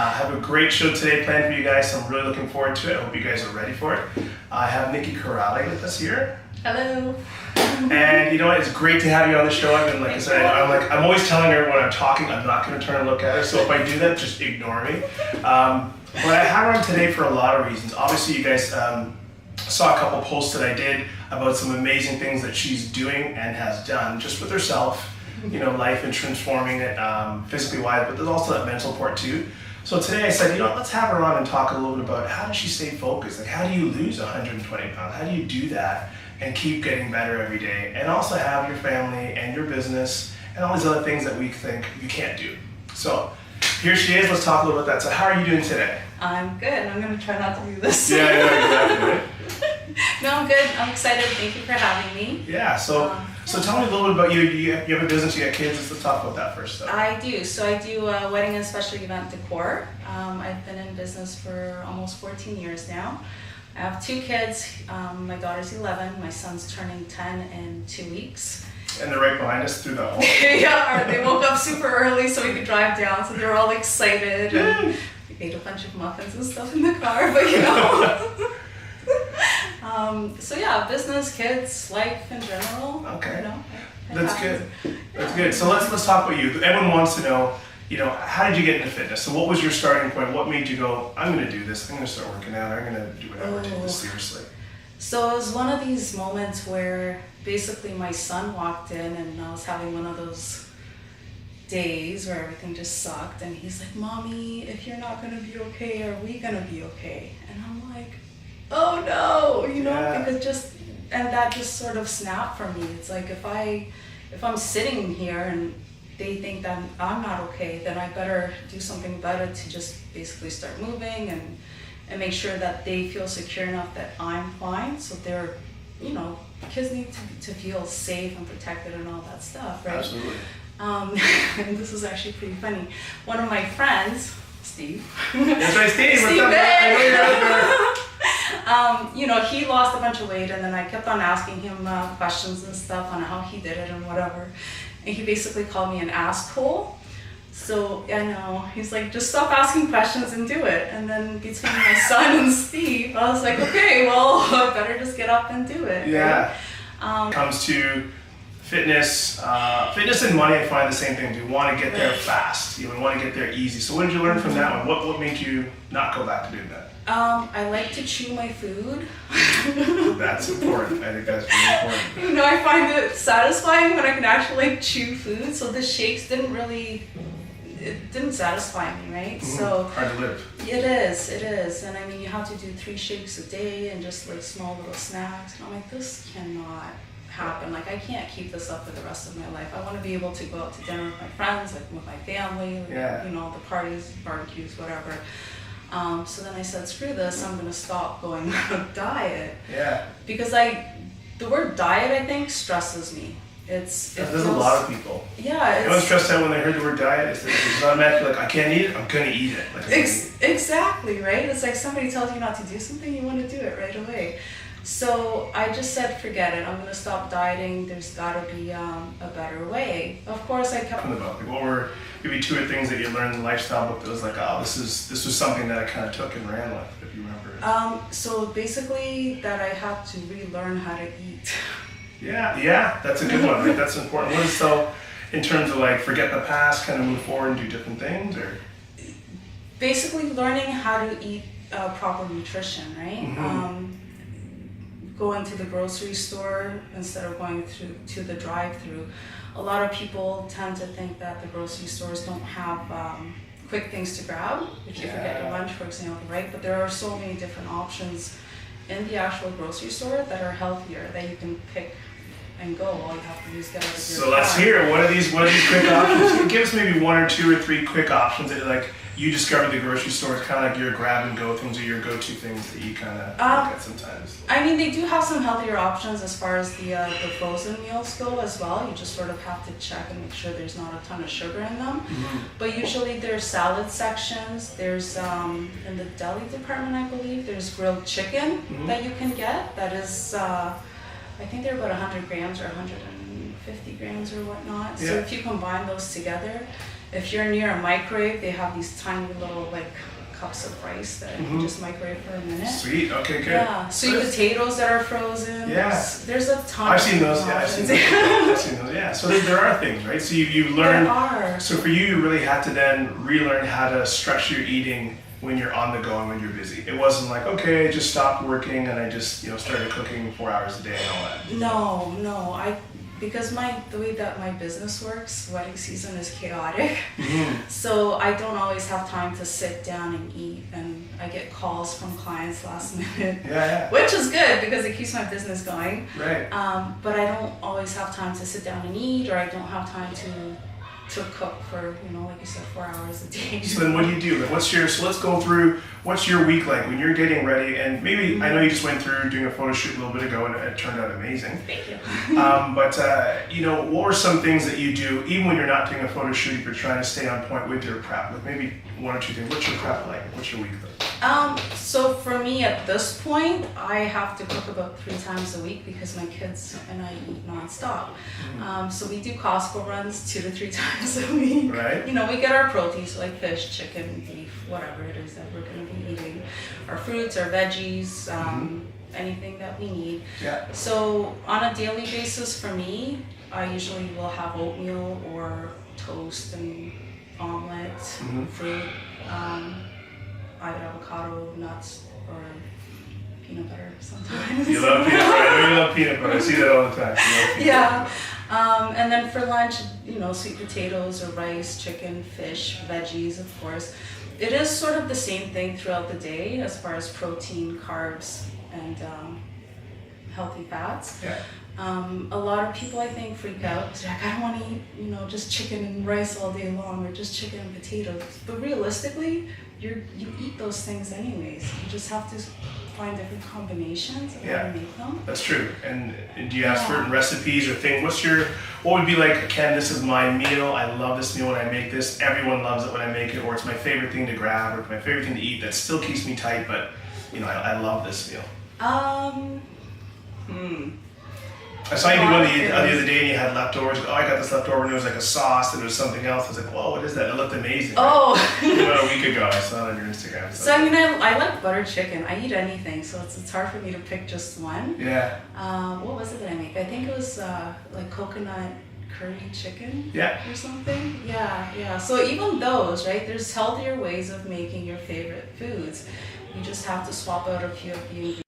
I have a great show today planned for you guys, so I'm really looking forward to it. I hope you guys are ready for it. I have Nicky Carali with us here. Hello. And you know what? It's great to have you on the show. I've been, like I said, I'm always telling her when I'm talking, I'm not going to turn and look at her. So if I do that, just ignore me. But I have her on today for a lot of reasons. Obviously, you guys saw a couple posts that I did about some amazing things that she's doing and has done just with herself. You know, life and transforming it physically wise, but there's also that mental part too. So today I said, you know what, let's have her on and talk a little bit about how does she stay focused? Like, how do you lose 120 pounds? How do you do that and keep getting better every day? And also have your family and your business and all these other things that we think you can't do. So here she is. Let's talk a little bit about that. So how are you doing today? I'm good. I'm going to try not to do this. Yeah, exactly. Right? No, I'm good. I'm excited. Thank you for having me. Yeah, so tell me a little bit about you. You have a business, you got kids. Let's talk about that first. I do. So I do wedding and special event decor. I've been in business for almost 14 years now. I have 2 kids. My daughter's 11. My son's turning 10 in 2 weeks. And they're right behind us through the hall. Yeah, they woke up super early so we could drive down. So they're all excited. And we ate a bunch of muffins and stuff in the car, but you know. So yeah, business, kids, life in general. Okay. You know, That's good. That's good. So let's talk about you. Everyone wants to know, you know, how did you get into fitness? So what was your starting point? What made you go, I'm going to do this. I'm going to start working out. I'm going to do whatever. Take this seriously. So it was one of these moments where basically my son walked in and I was having one of those days where everything just sucked. And he's like, Mommy, if you're not going to be okay, are we going to be okay? And I'm like, oh no, you know, because that just sort of snapped for me. It's like if I'm sitting here and they think that I'm not okay, then I better do something better to just basically start moving and make sure that they feel secure enough that I'm fine. So they're, you know, kids need to feel safe and protected and all that stuff, right? Absolutely. And this is actually pretty funny. One of my friends, Steve. That's right, Steve. Steve. I you know, he lost a bunch of weight, and then I kept on asking him questions and stuff on how he did it and whatever. And he basically called me an asshole. So I know, he's like, just stop asking questions and do it. And then between my son and Steve, I was like, okay, well, I better just get up and do it. Yeah. Right? Comes to fitness and money, I find the same thing. You want to get there fast. You want to get there easy. So what did you learn from that one? What made you not go back to doing that? I like to chew my food. That's important. I think that's really important. You know, I find it satisfying when I can actually chew food. So the shakes didn't satisfy me, right? Mm-hmm. So hard to live. It is. And I mean, you have to do 3 shakes a day and just like small little snacks. And I'm like, this cannot happen. Like, I can't keep this up for the rest of my life. I want to be able to go out to dinner with my friends, like with my family, you know, the parties, barbecues, whatever. So then I said, screw this, I'm going to stop going on a diet. Yeah. Because the word diet, I think, stresses me. There's a lot of people. Yeah. Everyone's stressed out when they heard the word diet. It's automatically like, I can't eat it, I'm going to eat it. Like, exactly, right? It's like somebody tells you not to do something, you want to do it right away. So I just said, forget it, I'm going to stop dieting. There's got to be a better way. Of course, I kept... What were maybe 2 or things that you learned in the lifestyle book that was like, oh, this was something that I kind of took and ran with, if you remember? So basically that I had to relearn how to eat. Yeah, that's a good one, right? That's important. What is so, in terms of like, forget the past, kind of move forward and do different things, or? Basically learning how to eat proper nutrition, right? Mm-hmm. Going to the grocery store instead of going to the drive-through. A lot of people tend to think that the grocery stores don't have quick things to grab if you forget your lunch, for example, right? But there are so many different options in the actual grocery store that are healthier that you can pick and go. All you have to do is get out of your So let's hear it. What are these quick options? Give us maybe 1 or 2 or 3 quick options that like you discovered the grocery store is kind of like your grab and go things or your go-to things that you kind of look at sometimes. I mean, they do have some healthier options as far as the frozen meals go as well. You just sort of have to check and make sure there's not a ton of sugar in them. Mm-hmm. But usually there's salad sections. There's in the deli department, I believe, there's grilled chicken that you can get. That is, I think they're about 100 grams or 150 grams or whatnot. So if you combine those together, if you're near a microwave, they have these tiny little like cups of rice that you just microwave for a minute. Sweet. Okay, good. Yeah, sweet potatoes that are frozen. Yeah. There's a ton. I've seen those. Yeah, I've seen those. I've seen those. Yeah. So there are things, right? So you learn. There are. So for you really had to then relearn how to structure your eating when you're on the go and when you're busy. It wasn't like, okay, I just stopped working and I just started cooking 4 hours a day and all that. No. Because the way that my business works, wedding season is chaotic. So I don't always have time to sit down and eat, and I get calls from clients last minute. Yeah. Which is good because it keeps my business going. Right. But I don't always have time to sit down and eat, or I don't have time to cook for, like you said, 4 hours a day. So then what do you do? Like, so let's go through, what's your week like when you're getting ready? And maybe, I know you just went through doing a photo shoot a little bit ago and it turned out amazing. Thank you. But what were some things that you do, even when you're not doing a photo shoot, if you're trying to stay on point with your prep? Like maybe one or two things. What's your prep like? What's your week like? So for me at this point, I have to cook about 3 times a week because my kids and I eat nonstop. So we do Costco runs 2 to 3 times a week. Right. We get our proteins like fish, chicken, beef, whatever it is that we're going to be eating. Our fruits, our veggies, anything that we need. Yeah. So on a daily basis for me, I usually will have oatmeal or toast and omelet, fruit. Either avocado, nuts, or peanut butter sometimes. You love peanut butter. I know you love peanut butter. I see that all the time. Yeah. And then for lunch, sweet potatoes or rice, chicken, fish, veggies, of course. It is sort of the same thing throughout the day as far as protein, carbs, and healthy fats. Yeah. A lot of people, I think, freak out because they're like, I don't want to eat, just chicken and rice all day long, or just chicken and potatoes. But realistically, you eat those things anyways. You just have to find different combinations of how to make them. That's true. And do you have certain recipes or things? What would be like, Ken, this is my meal. I love this meal when I make this. Everyone loves it when I make it, or it's my favorite thing to grab, or it's my favorite thing to eat that still keeps me tight, but I love this meal. I saw you do one the other day and you had leftovers. Oh, I got this leftover and it was like a sauce and there was something else. I was like, whoa, what is that? It looked amazing. Oh. About a week ago, I saw it on your Instagram. So I like butter chicken. I eat anything, so it's hard for me to pick just one. Yeah. What was it that I make? I think it was like coconut curry chicken. Yeah. Or something. Yeah. So even those, right? There's healthier ways of making your favorite foods. You just have to swap out a few of the ingredients.